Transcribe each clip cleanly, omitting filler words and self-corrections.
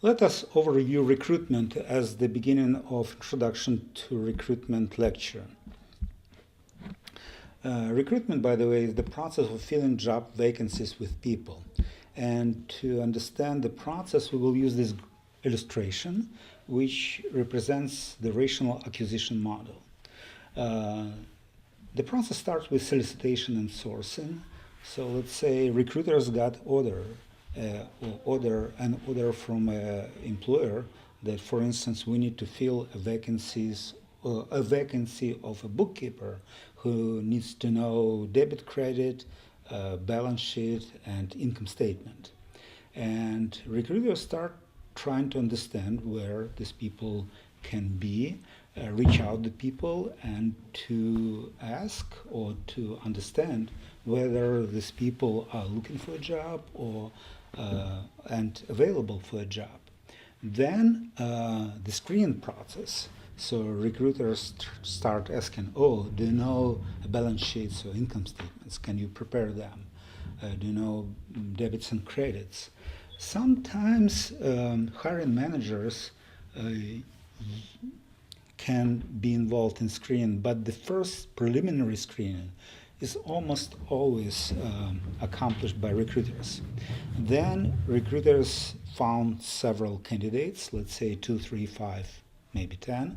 Let us overview recruitment as the beginning of Introduction to Recruitment lecture. Recruitment, by the way, is the process of filling job vacancies with people. And to understand the process, we will use this illustration, which represents the rational acquisition model. The process starts with solicitation and sourcing. So let's say recruiters got an order from an employer that, for instance, we need to fill a vacancy of a bookkeeper who needs to know debit, credit, balance sheet, and income statement. And recruiters start trying to understand where these people can be, reach out to people, and to ask or to understand whether these people are looking for a job or and available for a job. Then the screening process. So recruiters start asking, do you know balance sheets or income statements? Can you prepare them? Do you know debits and credits? Sometimes hiring managers can be involved in screening, but the first preliminary screening is almost always accomplished by recruiters. Then recruiters found several candidates, let's say 2, 3, 5, maybe 10,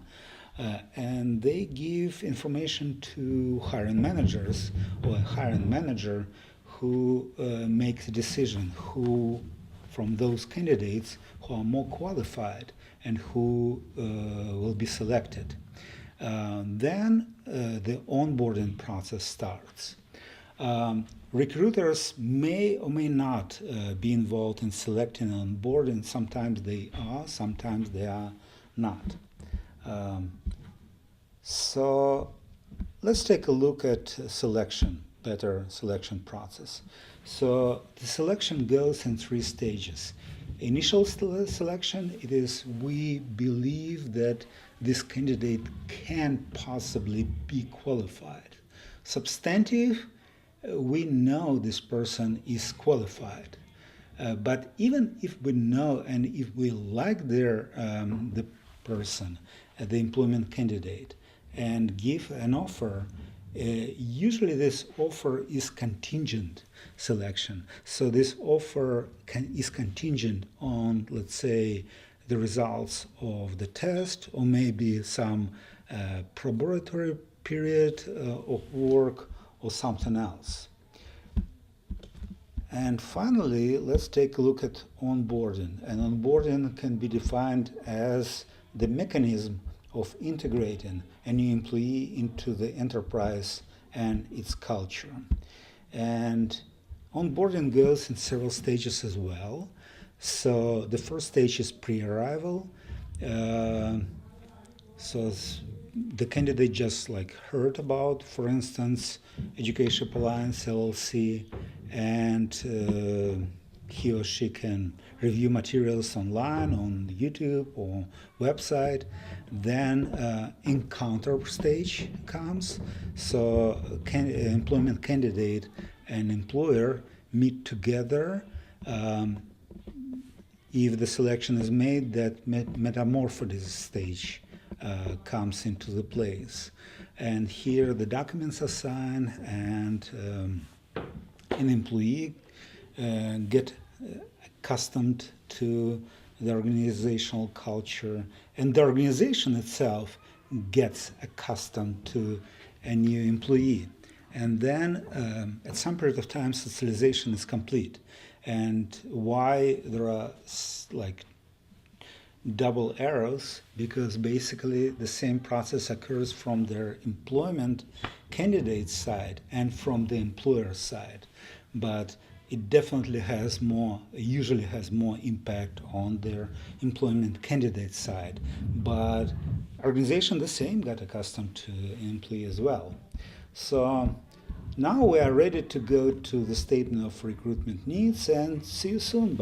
and they give information to hiring managers or a hiring manager who makes a decision who from those candidates who are more qualified and who will be selected. Then the onboarding process starts. Recruiters may or may not be involved in selecting and onboarding. Sometimes they are, sometimes they are not. So let's take a look at better selection process. So the selection goes in 3 stages. Initial selection, it is we believe that this candidate can possibly be qualified. Substantive, we know this person is qualified. But even if we know and if we like the person, the employment candidate, and give an offer, usually this offer is contingent selection. So this offer is contingent on, let's say, the results of the test or maybe some probationary period of work or something else. And finally, let's take a look at onboarding. And onboarding can be defined as the mechanism of integrating a new employee into the enterprise and its culture. And onboarding goes in several stages as well. So the first stage is pre-arrival. So the candidate just heard about, for instance, Education Alliance LLC, and he or she can review materials online on YouTube or website. Then encounter stage comes. So employment candidate and employer meet together. If the selection is made, that metamorphosis stage comes into the place. And here the documents are signed, and an employee get accustomed to the organizational culture, and the organization itself gets accustomed to a new employee. And then at some period of time, socialization is complete. And why there are double arrows? Because basically the same process occurs from their employment candidate side and from the employer side. But it definitely usually has more impact on their employment candidate side. But organization the same got accustomed to an employee as well. So now we are ready to go to the statement of recruitment needs, and see you soon. Bye.